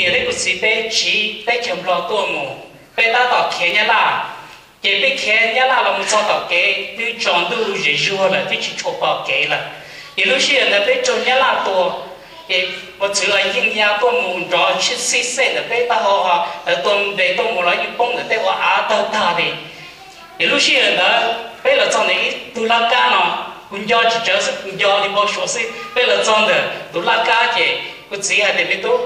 nè đấy cũng chỉ bé chỉ bé chấm lo tua mù bé ta đọc kia nhá là cái bé kia nhá là một số đọc cái tôi chọn tôi dễ dùa là tôi chỉ chụp vào cái là thì lúc xưa là bé chọn nhá là tua cái một chữ là những nhà tua mù rõ chỉ xí là bé ta họ tuần về tua mù là những bông là bé họ tao ta đi thì lúc xưa là bé là chọn này tôi làm cá nó cũng do chỉ chờ sự cũng do đi bao số sự bé là chọn được tôi làm cá chứ cũng chỉ là để tôi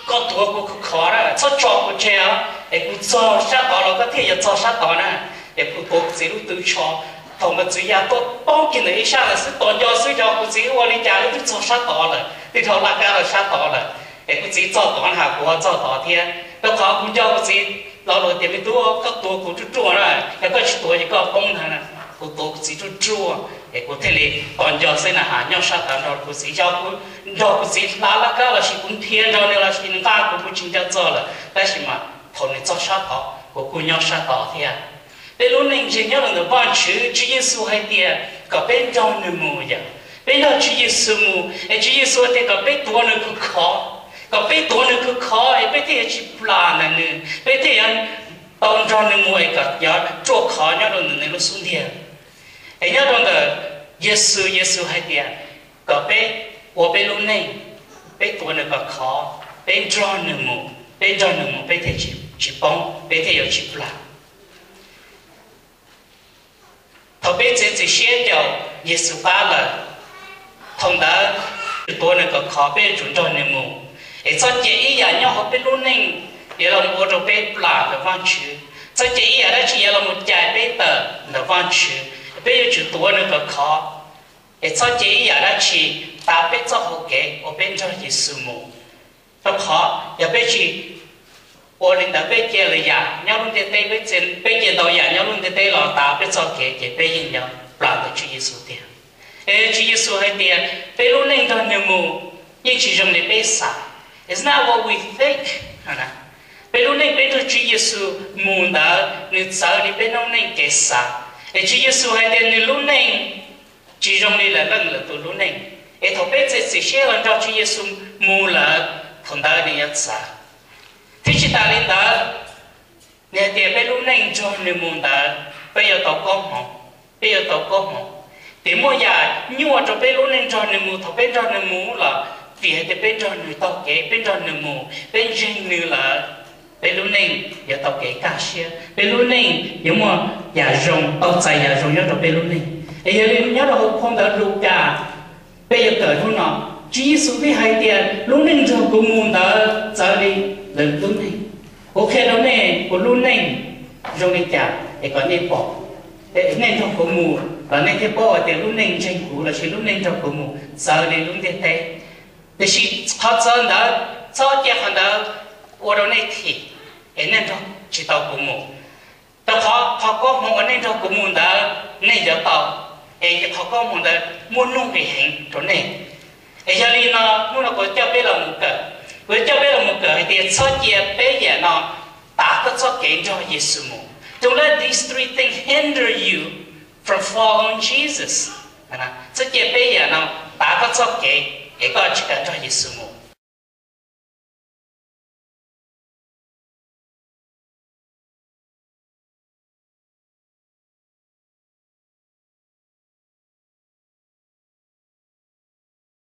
có tuổi của khó đó, cho trò của trẻ, để cũng cho sát đó là có thể cho sát đó nè, để cũng có chỉ lúc tự cho, thằng mà chỉ là tôi bao nhiêu người sang là sẽ toàn do suy cho cũng chỉ qua đi trả lúc cho sát đó là, thì thằng là cái là sát đó là, để cũng chỉ cho đó hà của cho đó thì, đâu có cũng cho cũng chỉ lão rồi để tôi các tuổi của chú rồi, để có chỉ tuổi thì có công thằng này, của tôi chỉ chú để có thể là còn giờ sẽ là hạ nhau sát đó rồi cũng chỉ cho cũng chỉ lá cái là chỉ cũng thiên rồi nên là chỉ người ta cũng chính cho做了，但是嘛，头你做杀头，我姑娘杀头的呀。被路人只要能够帮助，只耶稣还的，个被装的模样，被那只耶稣模，只耶稣的个被多能够考，个被多能够考，被这去不拉呢呢，被这样当装的模个要做考，要能能够顺的，要能的耶稣还的，个被我被路人。被多那个考，被装那么，被他去帮，被他要去不啦。他被这些掉也是罢了，同的多那个考被装那么，这这一样要好被路人，也让我就被不啦的方去，这这一样的去也让我加被的方去，被要去多那个考，这这一样的去。ta biết cho họ kể ở bên trong Giêsu mù, tập họ giờ biết gì, ở bên đó biết chơi là giả, nhau luôn để biết chơi biết chơi đâu giả, nhau luôn để là ta biết cho kể chỉ biết nhìn nhau, làm được Chúa Giêsu tiền, Chúa Giêsu hay tiền, biết luôn nên cho nhiều mù, nhưng chỉ dùng để biết sai, it's not what we think, hả? Biết luôn nên biết được Chúa Giêsu mù đó, nên sợ đi biết luôn nên kể sai, Chúa Giêsu hay tiền nên luôn nên chỉ dùng đi là lần là tụi luôn nên et thọ bé sẽ share lần cho Chúa Giêsu mù là thằng ta đi nhất sa thì chỉ ta lên đó nè thì bé lúc này cho nên mù đó bây giờ tao có mỏ thì mỗi giờ nhưng mà cho bé lúc này cho nên mù thọ bé cho nên mù là vì thì bé cho nên tao kể bé cho nên mù bé riêng như là bé lúc này giờ tao kể cả xe bé lúc này nhưng mà giờ rồng tao chạy giờ rồng nhớ cho bé lúc này giờ nhớ là không đã đủ cả bây giờ tới hôm nọ chỉ số cái hai tiền lúc này cho cô muốn đã trở đi lần lúc này ok đó này của lúc này rồi đi trả để có nên bỏ để nên cho cô muốn và nên thế bỏ để lúc này tranh cũ là chỉ lúc này cho cô muốn trở đi lúc này thế để chỉ họ chân đó cho cái hàng đó ở đó này thì nên cho chỉ tao cô muốn tao họ có mong nên cho cô muốn đã nên giờ tao họ có một cái muốn nung về hình chỗ này, giờ đi nó muốn là có cho bé là một cái, với cho bé là một cái thì cho chị bé giờ nó đã có cho cái cho Giêsu mù, don't let these three things hinder you from following Jesus, cho chị bé giờ nó đã có cho cái có chỉ cần cho Giêsu mù.